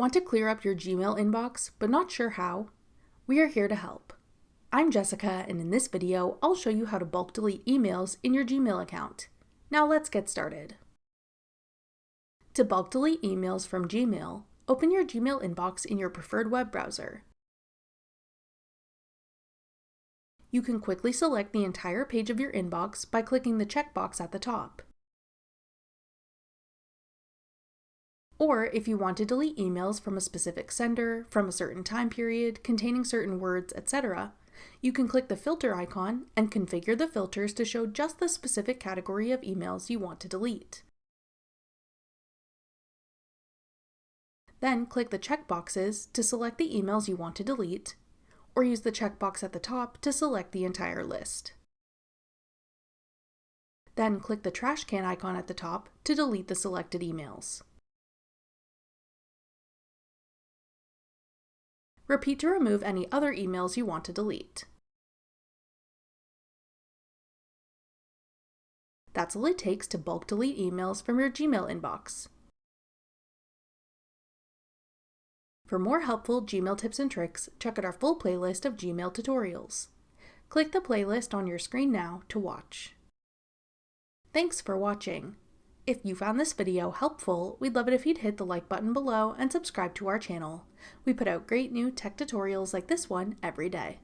Want to clear up your Gmail inbox, but not sure how? We are here to help. I'm Jessica, and in this video, I'll show you how to bulk delete emails in your Gmail account. Now let's get started. To bulk delete emails from Gmail, open your Gmail inbox in your preferred web browser. You can quickly select the entire page of your inbox by clicking the checkbox at the top. Or if you want to delete emails from a specific sender, from a certain time period, containing certain words, etc., you can click the filter icon and configure the filters to show just the specific category of emails you want to delete. Then click the checkboxes to select the emails you want to delete, or use the checkbox at the top to select the entire list. Then click the trash can icon at the top to delete the selected emails. Repeat to remove any other emails you want to delete. That's all it takes to bulk delete emails from your Gmail inbox. For more helpful Gmail tips and tricks, check out our full playlist of Gmail tutorials. Click the playlist on your screen now to watch. Thanks for watching. If you found this video helpful, we'd love it if you'd hit the like button below and subscribe to our channel. We put out great new tech tutorials like this one every day.